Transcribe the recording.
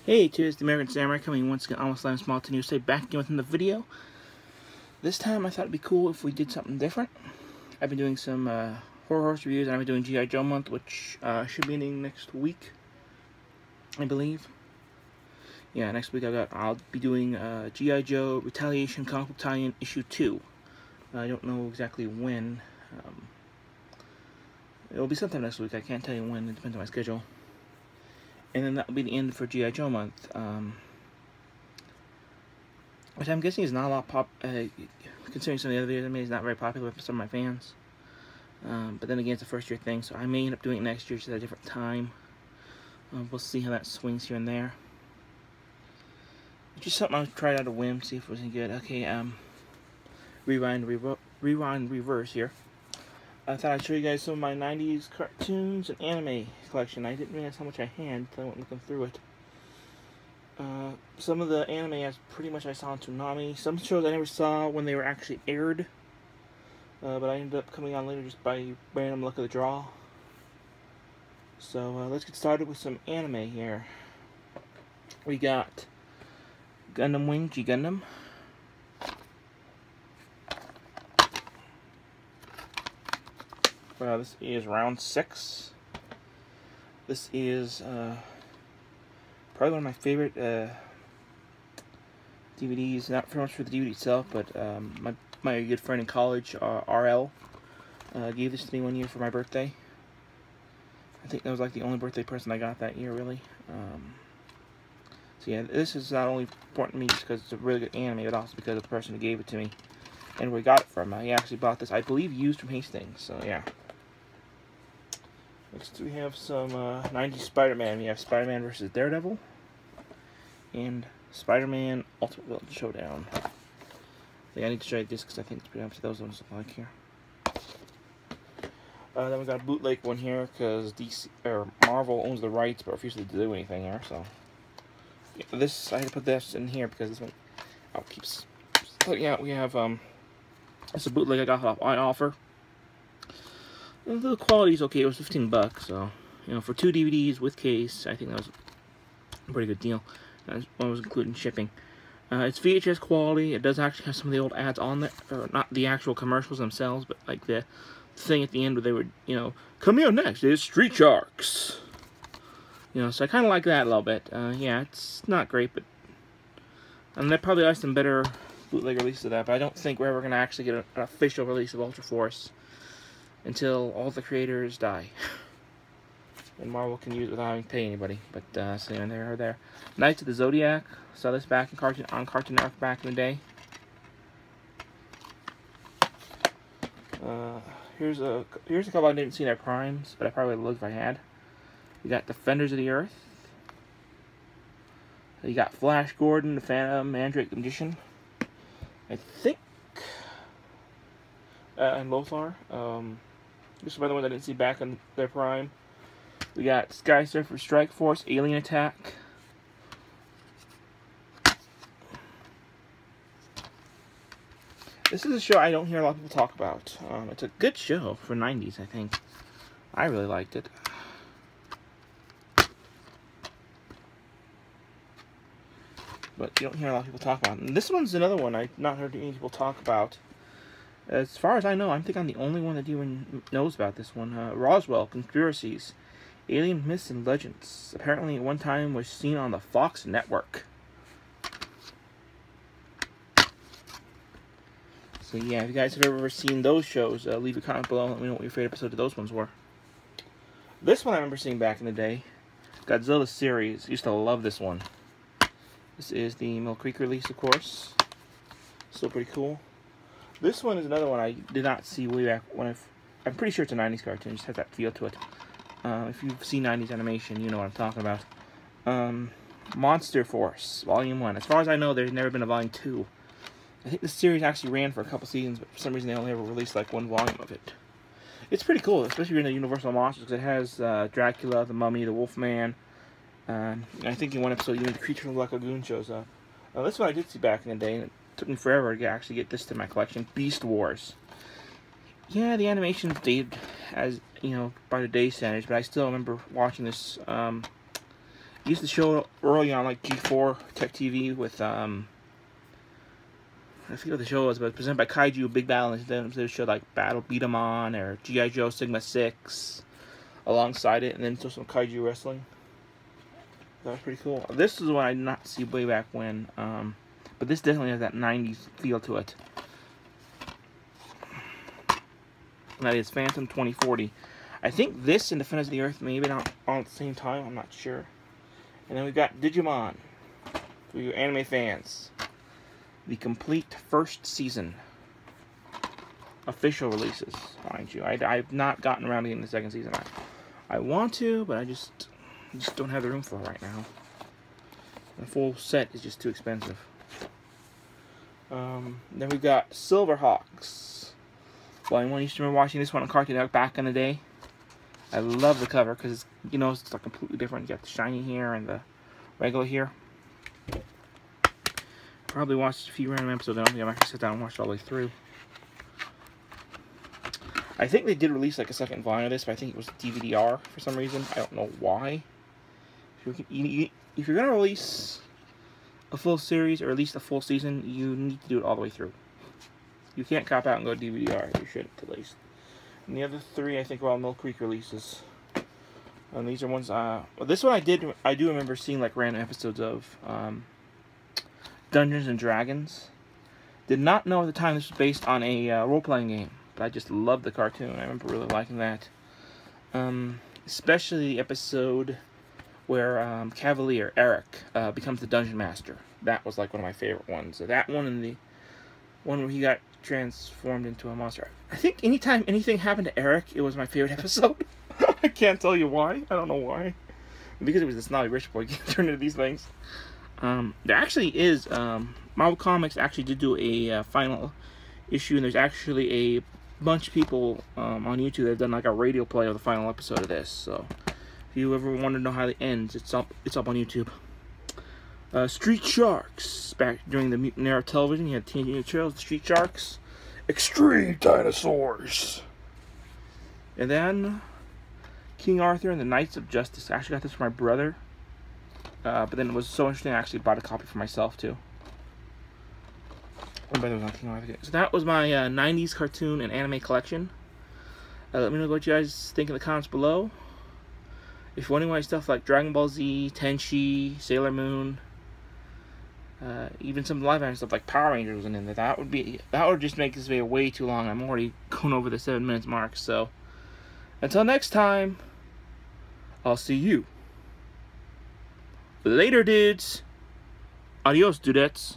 Hey, cheers, the American Samurai coming once again, almost live small to new say back again within the video. This time I thought it'd be cool if we did something different. I've been doing some horror horse reviews, and I've been doing G.I. Joe month, which should be ending next week, I believe. Yeah, next week I'll be doing G.I. Joe Retaliation Comic Book Tie-In Issue 2. I don't know exactly when. It'll be sometime next week. I can't tell you when. It depends on my schedule. And then that'll be the end for G.I. Joe month. Which I'm guessing is not a lot considering some of the other videos I made, is not very popular with some of my fans. But then again, it's a first year thing, so I may end up doing it next year just at a different time. We'll see how that swings here and there. It's just something I tried out of whim, see if it was any good. Okay, rewind, reverse here. I thought I'd show you guys some of my 90s cartoons and anime collection. I didn't realize how much I had until I went looking through it. Some of the anime pretty much I saw on Toonami. Some shows I never saw when they were actually aired. But I ended up coming on later just by random luck of the draw. So let's get started with some anime here. We got Gundam Wing, G Gundam. This is round 6. This is probably one of my favorite DVDs. Not so much for the DVD itself, but my good friend in college, RL, gave this to me one year for my birthday. I think that was like the only birthday present I got that year, really. So yeah, this is not only important to me just because it's a really good anime, but also because of the person who gave it to me and where he got it from. He actually bought this, I believe, used from Hastings. So yeah. Next we have some 90s Spider-Man. We have Spider-Man vs. Daredevil and Spider-Man Ultimate Villain Showdown. I need to show you this because I think it's pretty much those ones I like here. Then we got a bootleg one here because DC or Marvel owns the rights but refuses to do anything here. So yeah, this I had to put this in here because this one keeps putting out. We have it's a bootleg I got off iOffer. The quality's okay. It was $15, so you know, for 2 DVDs with case, I think that was a pretty good deal. One was including shipping. It's VHS quality. It does actually have some of the old ads on there, or not the actual commercials themselves, but like the thing at the end where they would, you know, coming up next is Street Sharks. You know, so I kind of like that a little bit. Yeah, it's not great, but there probably are some better bootleg releases of that. But I don't think we're ever going to actually get an official release of Ultra Force until all the creators die. And Marvel can use it without having to pay anybody. But, so anyway, there. Knights of the Zodiac. Saw this back on Cartoon Network back in the day. Here's a couple I didn't see in their primes, but I probably would look if I had. We got Defenders of the Earth. You got Flash Gordon, the Phantom, Mandrake the Magician. I think. And Lothar. This is another one I didn't see back in their prime. We got Sky Surfer Strike Force, Alien Attack. This is a show I don't hear a lot of people talk about. It's a good show for 90s, I think. I really liked it. But you don't hear a lot of people talk about it. And this one's another one I've not heard any people talk about. As far as I know, I think I'm the only one that even knows about this one. Roswell, Conspiracies, Alien Myths and Legends. Apparently at one time was seen on the Fox network. So yeah, if you guys have ever seen those shows, leave a comment below and let me know what your favorite episodes of those ones were. This one I remember seeing back in the day. Godzilla series. Used to love this one. This is the Mill Creek release, of course. Still pretty cool. This one is another one I did not see way back when I'm pretty sure it's a 90s cartoon. It just has that feel to it. If you've seen 90s animation, you know what I'm talking about. Monster Force, Volume 1. As far as I know, there's never been a Volume 2. I think this series actually ran for a couple seasons, but for some reason they only ever released like 1 volume of it. It's pretty cool, especially if you're into Universal Monsters, because it has Dracula, the Mummy, the Wolfman. And I think in one episode, even the Creature from the Black Lagoon shows up. This one I did see back in the day, and it took me forever to actually get this to my collection. Beast Wars. Yeah, the animation's dated as, you know, by today's standards, but I still remember watching this Used to show early on like G4 Tech TV with I forget what the show was, but it was presented by Kaiju Big Battle, and then they showed like Battle Beat 'em On or G.I. Joe Sigma 6 alongside it, and then some Kaiju wrestling. That was pretty cool. This is one I did not see way back when, but this definitely has that 90s feel to it. And that is Phantom 2040. I think this and Defenders of the Earth maybe not all at the same time, I'm not sure. And then we've got Digimon, for you anime fans. The complete first season. Official releases, mind you. I've not gotten around to getting the second season. I want to, but I just don't have the room for it right now. The full set is just too expensive. Then we've got Silverhawks. Well, anyone used to remember watching this one on Cartoon Network back in the day? I love the cover because it's, you know, it's like completely different. You got the shiny here and the regular here. Probably watched a few random episodes. I don't think I'm actually sit down and watch it all the way through. I think they did release like a second volume of this, but I think it was DVD-R for some reason. I don't know why. If you're going to release a full series, or at least a full season, you need to do it all the way through. You can't cop out and go DVD-R. You shouldn't, at least. And the other three, I think, are all Mill Creek releases. And these are ones, well, this one I do remember seeing like random episodes of Dungeons and Dragons. Did not know at the time this was based on a role-playing game, but I just loved the cartoon. I remember really liking that. Especially the episode where Cavalier, Eric, becomes the Dungeon Master. That was like one of my favorite ones. So that one and the one where he got transformed into a monster. I think anytime anything happened to Eric, it was my favorite episode. I can't tell you why. I don't know why. Because it was this snobby rich boy getting turned into these things. There actually is, Marvel Comics actually did do a final issue, and there's actually a bunch of people on YouTube that have done like a radio play of the final episode of this. So if you ever want to know how it ends, it's up on YouTube. Street Sharks. Back during the Mutant Era television, you had Teenage Mutant Ninja Turtles, the Street Sharks. Extreme Dinosaurs. And then King Arthur and the Knights of Justice. I actually got this from my brother. But then it was so interesting, I actually bought a copy for myself, too. My brother was on King Arthur. So that was my 90s cartoon and anime collection. Let me know what you guys think in the comments below. If you want any stuff like Dragon Ball Z, Tenchi, Sailor Moon, even some live action stuff like Power Rangers was in there, that would just make this video way too long. I'm already going over the 7 minutes mark. So until next time, I'll see you later, dudes. Adios, dudettes.